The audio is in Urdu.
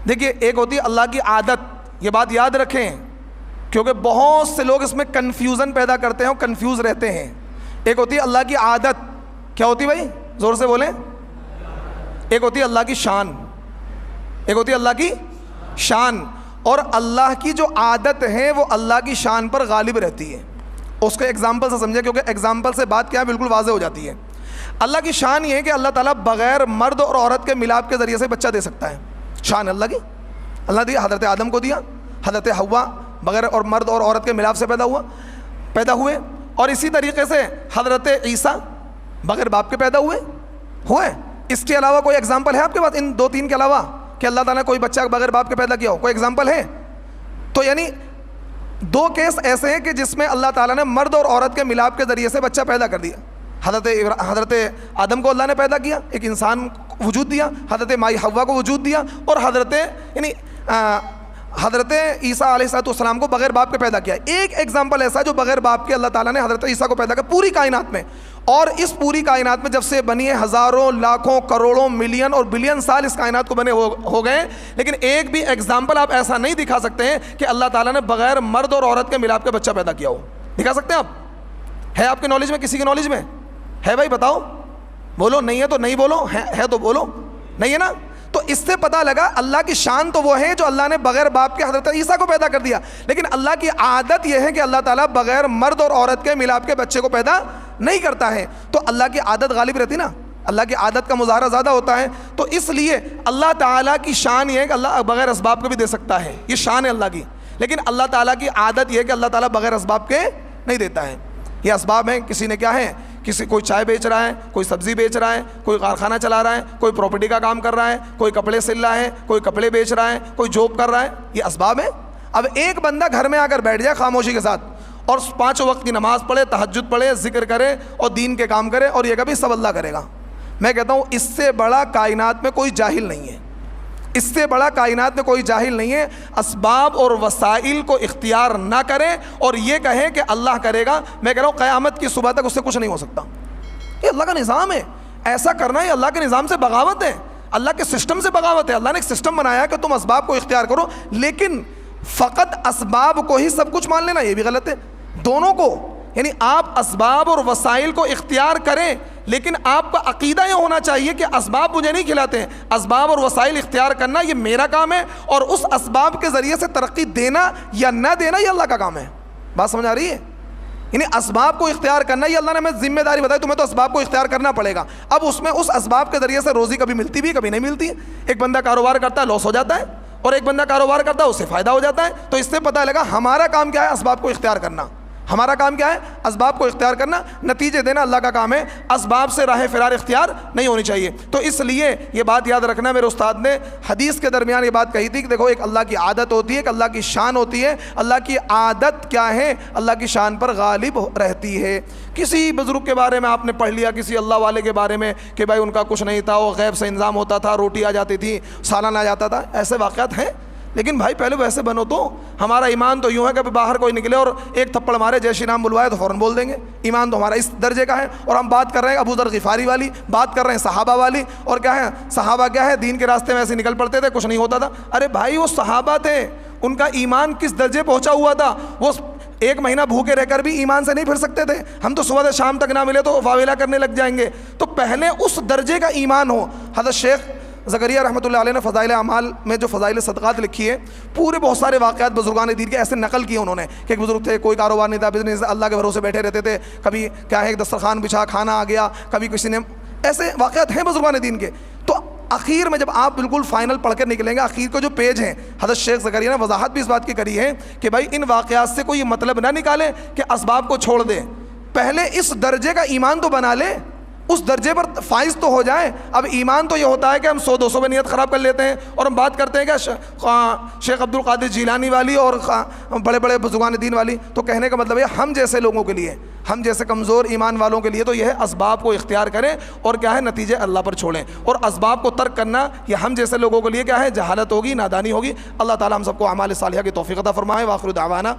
دیکھیے ایک ہوتی ہے اللہ کی عادت، یہ بات یاد رکھیں کیونکہ بہت سے لوگ اس میں کنفیوژن پیدا کرتے ہیں اور کنفیوز رہتے ہیں۔ ایک ہوتی ہے اللہ کی عادت، کیا ہوتی ہے بھائی؟ زور سے بولیں۔ ایک ہوتی ہے اللہ کی شان، ایک ہوتی ہے اللہ کی شان، اور اللہ کی جو عادت ہے وہ اللہ کی شان پر غالب رہتی ہے۔ اس کو ایگزامپل سے سمجھے کیونکہ ایگزامپل سے بات کیا ہے بالکل واضح ہو جاتی ہے۔ اللہ کی شان یہ ہے کہ اللہ تعالیٰ بغیر مرد اور عورت کے ملاپ کے ذریعے سے بچہ دے سکتا ہے۔ شان اللہ کی، اللہ نے دیا، حضرت آدم کو دیا، حضرت حوا بغیر اور مرد اور عورت کے ملاپ سے پیدا ہوئے، اور اسی طریقے سے حضرت عیسیٰ بغیر باپ کے پیدا ہوئے۔ اس کے علاوہ کوئی ایگزامپل ہے آپ کے پاس ان دو تین کے علاوہ کہ اللہ تعالیٰ نے کوئی بچہ بغیر باپ کے پیدا کیا ہو؟ کوئی ایگزامپل ہے؟ تو یعنی دو کیس ایسے ہیں کہ جس میں اللہ تعالیٰ نے مرد اور عورت کے ملاپ کے ذریعے سے بچہ پیدا کر دیا۔ حضرت آدم کو اللہ نے پیدا کیا، ایک انسان وجود دیا، حضرت مائی حوا کو وجود دیا، اور حضرت عیسیٰ علیہ السلام کو بغیر باپ کے پیدا کیا۔ ایک ایگزامپل ایسا جو بغیر باپ کے اللہ تعالیٰ نے حضرت عیسیٰ کو پیدا کیا پوری کائنات میں، اور اس پوری کائنات میں جب سے بنی ہے ہزاروں لاکھوں کروڑوں ملین اور بلین سال اس کائنات کو بنے ہو گئے، لیکن ایک بھی ایگزامپل آپ ایسا نہیں دکھا سکتے ہیں کہ اللہ تعالیٰ نے بغیر مرد اور عورت کے ملاپ کے بچہ پیدا کیا ہو۔ دکھا سکتے ہیں آپ؟ ہے آپ کے نالج میں؟ کسی کی نالج میں ہے بھائی؟ بتاؤ، بولو۔ نہیں ہے تو نہیں بولو، ہے تو بولو۔ نہیں ہے نا؟ تو اس سے پتہ لگا اللہ کی شان تو وہ ہے جو اللہ نے بغیر باپ کے حضرت عیسیٰ کو پیدا کر دیا، لیکن اللہ کی عادت یہ ہے کہ اللہ تعالیٰ بغیر مرد اور عورت کے ملاپ کے بچے کو پیدا نہیں کرتا ہے۔ تو اللہ کی عادت غالب رہتی نا، اللہ کی عادت کا مظاہرہ زیادہ ہوتا ہے، تو اس لیے اللہ تعالیٰ کی شان یہ ہے کہ اللہ بغیر اسباب کے بھی دے سکتا ہے، یہ شان ہے اللہ کی، لیکن اللہ تعالیٰ کی عادت یہ ہے کہ اللہ تعالیٰ بغیر اسباب کے نہیں دیتا ہے۔ یہ اسباب ہیں، کسی نے کیا ہے، کوئی چائے بیچ رہا ہے، کوئی سبزی بیچ رہا ہے، کوئی کارخانہ چلا رہا ہے، کوئی پراپرٹی کا کام کر رہا ہے، کوئی کپڑے سل رہا ہے، کوئی کپڑے بیچ رہا ہے، کوئی جاب کر رہا ہے، یہ اسباب ہیں۔ اب ایک بندہ گھر میں آ کر بیٹھ جائے خاموشی کے ساتھ اور 5 وقت کی نماز پڑھے، تہجد پڑھے، ذکر کرے اور دین کے کام کرے، اور یہ کبھی سب اللہ کرے گا، میں کہتا ہوں اس سے بڑا کائنات میں کوئی جاہل نہیں ہے، اس سے بڑا کائنات میں کوئی جاہل نہیں ہے۔ اسباب اور وسائل کو اختیار نہ کرے اور یہ کہے کہ اللہ کرے گا، میں کہہ رہا ہوں قیامت کی صبح تک اس سے کچھ نہیں ہو سکتا۔ یہ اللہ کا نظام ہے، ایسا کرنا یہ اللہ کے نظام سے بغاوت ہے، اللہ کے سسٹم سے بغاوت ہے۔ اللہ نے ایک سسٹم بنایا کہ تم اسباب کو اختیار کرو، لیکن فقط اسباب کو ہی سب کچھ مان لینا یہ بھی غلط ہے۔ دونوں کو، یعنی آپ اسباب اور وسائل کو اختیار کریں، لیکن آپ کا عقیدہ یہ ہونا چاہیے کہ اسباب مجھے نہیں کھلاتے ہیں، اسباب اور وسائل اختیار کرنا یہ میرا کام ہے، اور اس اسباب کے ذریعے سے ترقی دینا یا نہ دینا یہ اللہ کا کام ہے۔ بات سمجھ آ رہی ہے؟ یعنی اسباب کو اختیار کرنا یہ اللہ نے ہمیں ذمہ داری بتائی، تمہیں تو اسباب کو اختیار کرنا پڑے گا۔ اب اس میں اس اسباب کے ذریعے سے روزی کبھی ملتی بھی کبھی نہیں ملتی ہے۔ ایک بندہ کاروبار کرتا ہے لاس ہو جاتا ہے، اور ایک بندہ کاروبار کرتا ہے اس سے فائدہ ہو جاتا ہے۔ تو اس سے پتہ لگا ہمارا کام کیا ہے، اسباب کو اختیار کرنا۔ ہمارا کام کیا ہے، اسباب کو اختیار کرنا، نتیجے دینا اللہ کا کام ہے، اسباب سے راہ فرار اختیار نہیں ہونی چاہیے۔ تو اس لیے یہ بات یاد رکھنا، میرے استاد نے حدیث کے درمیان یہ بات کہی تھی کہ دیکھو ایک اللہ کی عادت ہوتی ہے، ایک اللہ کی شان ہوتی ہے۔ اللہ کی عادت کیا ہے، اللہ کی شان پر غالب رہتی ہے۔ کسی بزرگ کے بارے میں آپ نے پڑھ لیا، کسی اللہ والے کے بارے میں کہ بھائی ان کا کچھ نہیں تھا، وہ غیب سے انتظام ہوتا تھا، روٹی آ جاتی تھی، سالن آ جاتا تھا، ایسے واقعات ہیں، لیکن بھائی پہلے ویسے بنو تو۔ ہمارا ایمان تو یوں ہے کہ باہر کوئی نکلے اور ایک تھپڑ مارے، جے شری رام بلوائے تو فوراً بول دیں گے۔ ایمان تو ہمارا اس درجے کا ہے، اور ہم بات کر رہے ہیں ابو ذر غفاری والی، بات کر رہے ہیں صحابہ والی، اور کیا ہے صحابہ کیا ہے، دین کے راستے میں ایسے نکل پڑتے تھے، کچھ نہیں ہوتا تھا۔ ارے بھائی وہ صحابہ تھے، ان کا ایمان کس درجے پہنچا ہوا تھا، وہ 1 مہینہ بھوکے رہ کر بھی ایمان سے نہیں پھر سکتے تھے۔ ہم تو صبح سے شام تک نہ ملے تو واویلا کرنے لگ جائیں گے۔ تو پہلے اس درجے کا ایمان ہو۔ حضرت شیخ زکریا رحمۃ اللہ علیہ نے فضائل اعمال میں جو فضائل صدقات لکھی ہے، پورے بہت سارے واقعات بزرگان دین کے ایسے نقل کیے انہوں نے کہ ایک بزرگ تھے، کوئی کاروبار نہیں تھا، بزنس، اللہ کے بھروسے بیٹھے رہتے تھے، کبھی کیا ہے ایک دسترخوان بچھا کھانا آ گیا، کبھی کسی نے، ایسے واقعات ہیں بزرگان دین کے۔ تو اخیر میں جب آپ بالکل فائنل پڑھ کر نکلیں گے، اخیر کو جو پیج ہیں، حضرت شیخ زکریا نے وضاحت بھی اس بات کی کری ہے کہ بھائی ان واقعات سے کوئی یہ مطلب نہ نکالے کہ اسباب کو چھوڑ دے، پہلے اس درجے کا ایمان تو بنا لے، اس درجے پر فائز تو ہو جائے۔ اب ایمان تو یہ ہوتا ہے کہ ہم 100-200 میں نیت خراب کر لیتے ہیں، اور ہم بات کرتے ہیں کہ شیخ عبد القادر جیلانی والی اور بڑے بڑے بزرگان دین والی۔ تو کہنے کا مطلب ہے ہم جیسے لوگوں کے لیے، ہم جیسے کمزور ایمان والوں کے لیے تو یہ ہے اسباب کو اختیار کریں اور کیا ہے نتیجے اللہ پر چھوڑیں، اور اسباب کو ترک کرنا یہ ہم جیسے لوگوں کے لیے کیا ہے جہالت ہوگی، نادانی ہوگی۔ اللہ تعالی ہم سب کو اعمال صالحہ کی توفیق عطا فرمائے۔ وآخر دعوانا